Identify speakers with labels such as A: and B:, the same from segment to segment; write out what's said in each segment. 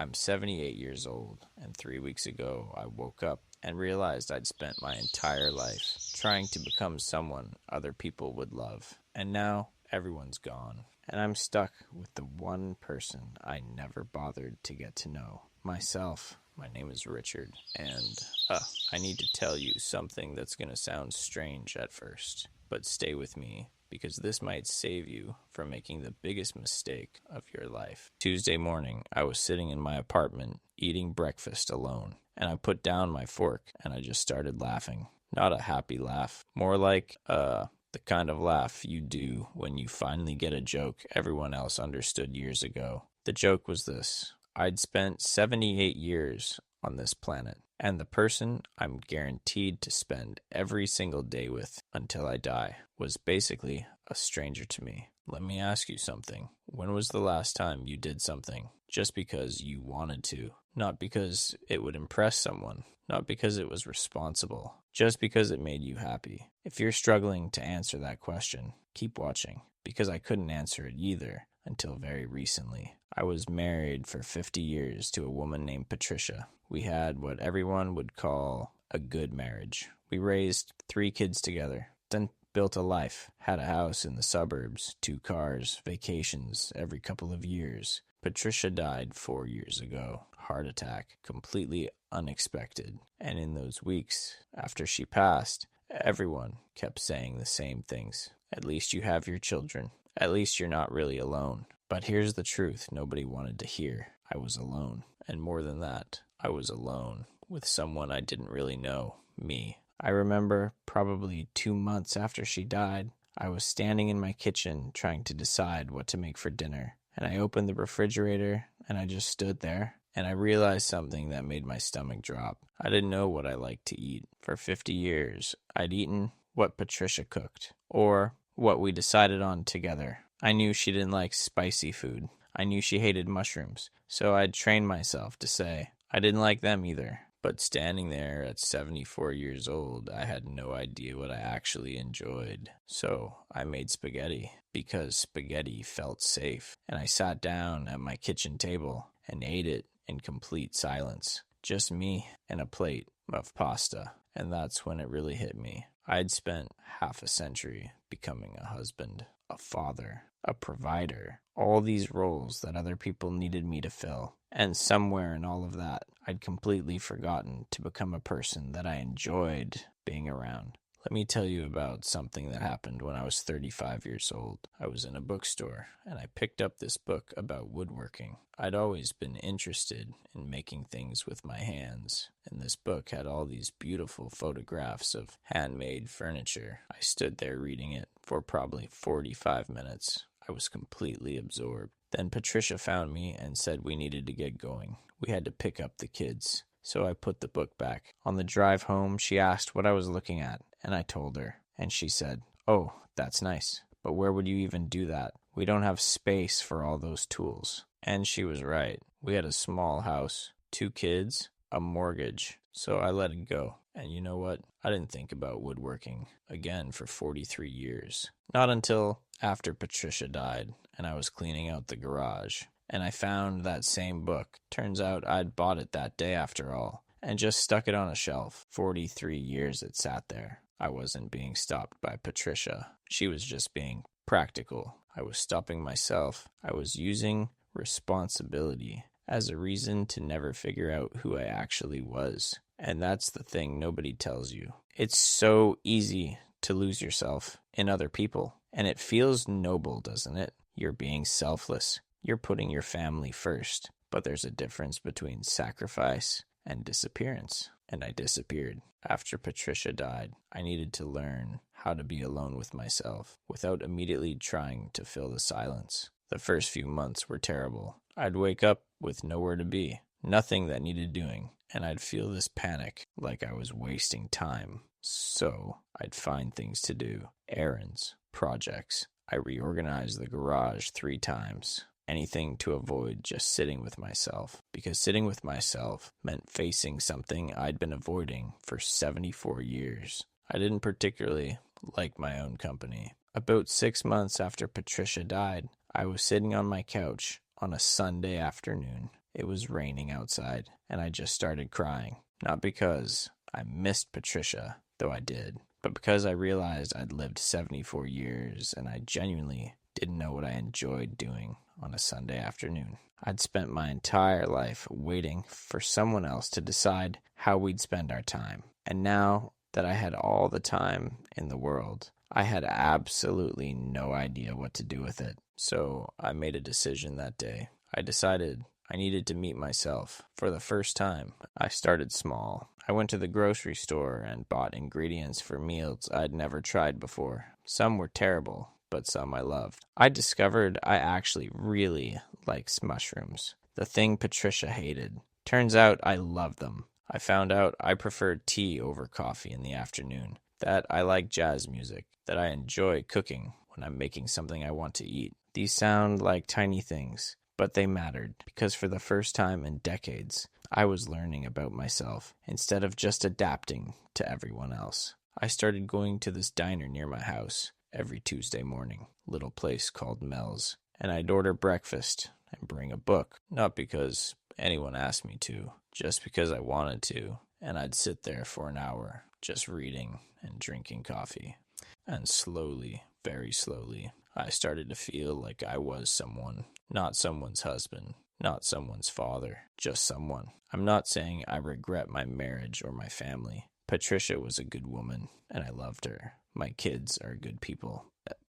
A: I'm 78 years old, and 3 weeks ago I woke up and realized I'd spent my entire life trying to become someone other people would love. And now everyone's gone, and I'm stuck with the one person I never bothered to get to know myself. My name is Richard, and I need to tell you something that's going to sound strange at first, but stay with me because this might save you from making the biggest mistake of your life. Tuesday morning, I was sitting in my apartment eating breakfast alone, and I put down my fork and I just started laughing. Not a happy laugh, more like the kind of laugh you do when you finally get a joke everyone else understood years ago. The joke was this: I'd spent 78 years on this planet, and the person I'm guaranteed to spend every single day with until I die was basically a stranger to me. Let me ask you something. When was the last time you did something just because you wanted to? Not because it would impress someone, not because it was responsible, just because it made you happy. If you're struggling to answer that question, keep watching, because I couldn't answer it either until very recently. I was married for 50 years to a woman named Patricia. We had what everyone would call a good marriage. We raised 3 kids together, then built a life, had a house in the suburbs, 2 cars, vacations every couple of years. Patricia died 4 years ago. Heart attack, completely unexpected. And in those weeks after she passed, everyone kept saying the same things. At least you have your children. At least you're not really alone. But here's the truth nobody wanted to hear. I was alone. And more than that, I was alone with someone I didn't really know, me. I remember probably 2 months after she died, I was standing in my kitchen trying to decide what to make for dinner. And I opened the refrigerator and I just stood there. And I realized something that made my stomach drop. I didn't know what I liked to eat. For 50 years, I'd eaten what Patricia cooked, or what we decided on together. I knew she didn't like spicy food. I knew she hated mushrooms, so I'd trained myself to say I didn't like them either. But standing there at 74 years old, I had no idea what I actually enjoyed. So I made spaghetti, because spaghetti felt safe. And I sat down at my kitchen table and ate it in complete silence. Just me and a plate of pasta. And that's when it really hit me. I'd spent half a century becoming a husband, a father, a provider, all these roles that other people needed me to fill. And somewhere in all of that, I'd completely forgotten to become a person that I enjoyed being around. Let me tell you about something that happened when I was 35 years old. I was in a bookstore, and I picked up this book about woodworking. I'd always been interested in making things with my hands, and this book had all these beautiful photographs of handmade furniture. I stood there reading it for probably 45 minutes. I was completely absorbed. Then Patricia found me and said we needed to get going. We had to pick up the kids. So I put the book back. On the drive home, she asked what I was looking at, and I told her. And she said, "Oh, that's nice. But where would you even do that? We don't have space for all those tools." And she was right. We had a small house, 2 kids, a mortgage. So I let it go. And you know what? I didn't think about woodworking again for 43 years. Not until after Patricia died, and I was cleaning out the garage. And I found that same book. Turns out I'd bought it that day after all, and just stuck it on a shelf. 43 years it sat there. I wasn't being stopped by Patricia. She was just being practical. I was stopping myself. I was using responsibility as a reason to never figure out who I actually was. And that's the thing nobody tells you. It's so easy to lose yourself in other people. And it feels noble, doesn't it? You're being selfless. You're putting your family first, but there's a difference between sacrifice and disappearance. And I disappeared. After Patricia died, I needed to learn how to be alone with myself without immediately trying to fill the silence. The first few months were terrible. I'd wake up with nowhere to be, nothing that needed doing, and I'd feel this panic like I was wasting time. So I'd find things to do, errands, projects. I reorganized the garage 3 times. Anything to avoid just sitting with myself, because sitting with myself meant facing something I'd been avoiding for 74 years. I didn't particularly like my own company. About 6 months after Patricia died, I was sitting on my couch on a Sunday afternoon, It was raining outside, and I just started crying. Not because I missed Patricia, though I did, but because I realized I'd lived 74 years and I genuinely didn't know what I enjoyed doing on a Sunday afternoon. I'd spent my entire life waiting for someone else to decide how we'd spend our time. And now that I had all the time in the world, I had absolutely no idea what to do with it. So I made a decision that day. I decided I needed to meet myself. For the first time, I started small. I went to the grocery store and bought ingredients for meals I'd never tried before. Some were terrible, but some I loved. I discovered I actually really likes mushrooms, the thing Patricia hated. Turns out I love them. I found out I preferred tea over coffee in the afternoon, that I like jazz music, that I enjoy cooking when I'm making something I want to eat. These sound like tiny things, but they mattered, because for the first time in decades, I was learning about myself instead of just adapting to everyone else. I started going to this diner near my house every Tuesday morning, little place called Mel's, and I'd order breakfast and bring a book, not because anyone asked me to, just because I wanted to, and I'd sit there for an hour just reading and drinking coffee. And slowly, very slowly, I started to feel like I was someone, not someone's husband, not someone's father, just someone. I'm not saying I regret my marriage or my family. Patricia was a good woman, and I loved her. My kids are good people.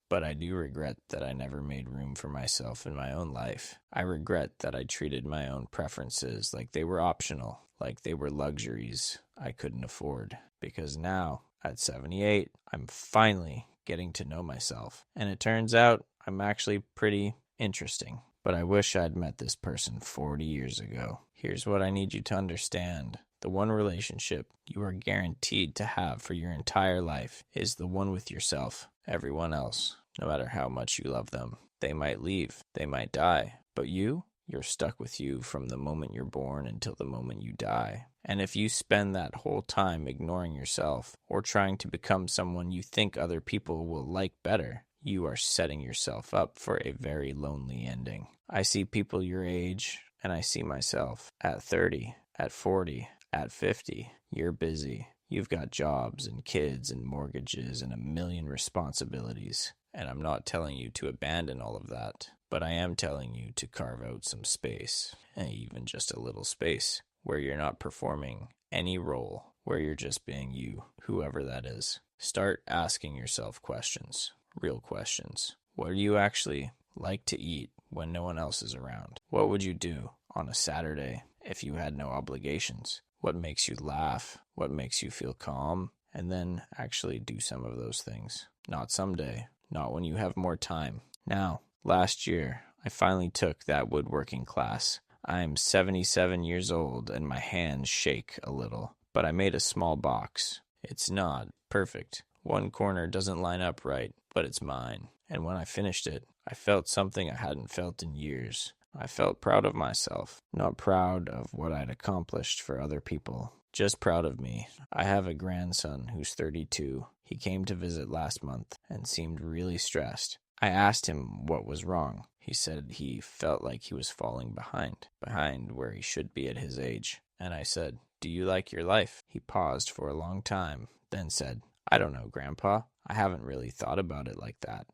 A: But I do regret that I never made room for myself in my own life. I regret that I treated my own preferences like they were optional, like they were luxuries I couldn't afford. Because now, at 78, I'm finally getting to know myself. And it turns out I'm actually pretty interesting. But I wish I'd met this person 40 years ago. Here's what I need you to understand. The one relationship you are guaranteed to have for your entire life is the one with yourself. Everyone else, no matter how much you love them, they might leave, they might die. But you're stuck with you from the moment you're born until the moment you die. And if you spend that whole time ignoring yourself or trying to become someone you think other people will like better, you are setting yourself up for a very lonely ending. I see people your age, and I see myself at 30, at 40, at 50. You're busy. You've got jobs and kids and mortgages and a million responsibilities. And I'm not telling you to abandon all of that, but I am telling you to carve out some space, and even just a little space, where you're not performing any role, where you're just being you, whoever that is. Start asking yourself questions, real questions. What do you actually like to eat when no one else is around? What would you do on a Saturday if you had no obligations? What makes you laugh? What makes you feel calm? And then actually do some of those things. Not someday, not when you have more time. Now, last year, I finally took that woodworking class. I'm 77 years old and my hands shake a little, but I made a small box. It's not perfect. One corner doesn't line up right, but it's mine. And when I finished it, I felt something I hadn't felt in years. I felt proud of myself, not proud of what I'd accomplished for other people, just proud of me. I have a grandson who's 32. He came to visit last month and seemed really stressed. I asked him what was wrong. He said he felt like he was falling behind where he should be at his age. And I said, "Do you like your life?" He paused for a long time, then said, "I don't know, Grandpa. I haven't really thought about it like that."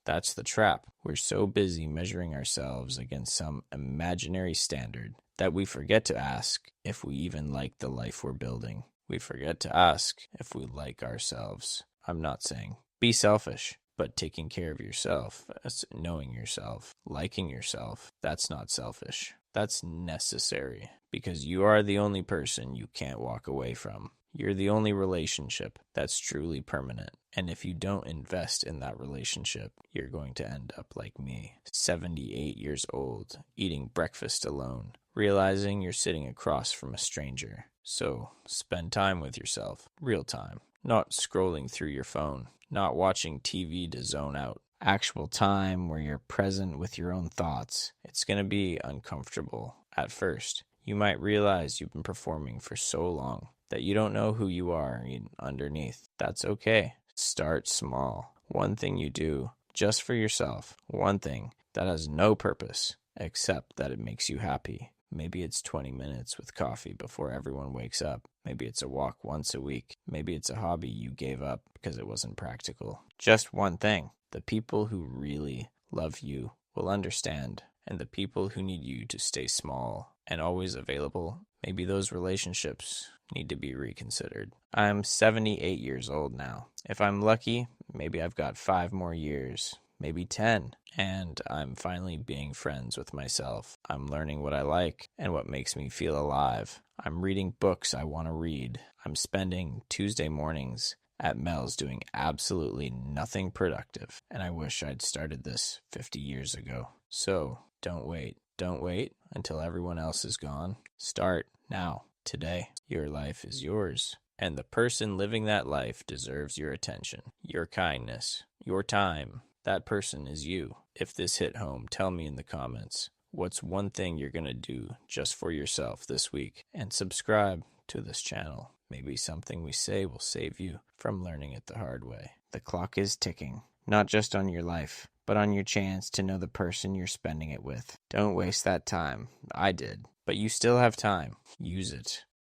A: That's the trap. We're so busy measuring ourselves against some imaginary standard that we forget to ask if we even like the life we're building. We forget to ask if we like ourselves. I'm not saying be selfish, but taking care of yourself, knowing yourself, liking yourself, that's not selfish. That's necessary, because you are the only person you can't walk away from. You're the only relationship that's truly permanent. And if you don't invest in that relationship, you're going to end up like me, 78 years old, eating breakfast alone, realizing you're sitting across from a stranger. So spend time with yourself, real time, not scrolling through your phone, not watching TV to zone out. Actual time where you're present with your own thoughts. It's going to be uncomfortable at first. You might realize you've been performing for so long that you don't know who you are underneath. That's okay. Start small. One thing you do just for yourself. One thing that has no purpose except that it makes you happy. Maybe it's 20 minutes with coffee before everyone wakes up. Maybe it's a walk once a week. Maybe it's a hobby you gave up because it wasn't practical. Just one thing. The people who really love you will understand, and the people who need you to stay small and always available, maybe those relationships need to be reconsidered. I'm 78 years old now. If I'm lucky, maybe I've got 5 more years, maybe 10. And I'm finally being friends with myself. I'm learning what I like and what makes me feel alive. I'm reading books I want to read. I'm spending Tuesday mornings at Mel's doing absolutely nothing productive. And I wish I'd started this 50 years ago. So don't wait. Don't wait until everyone else is gone. Start now, today. Your life is yours. And the person living that life deserves your attention, your kindness, your time. That person is you. If this hit home, tell me in the comments, what's one thing you're going to do just for yourself this week? And subscribe to this channel. Maybe something we say will save you from learning it the hard way. The clock is ticking, not just on your life, but on your chance to know the person you're spending it with. Don't waste that time. I did. But you still have time. Use it.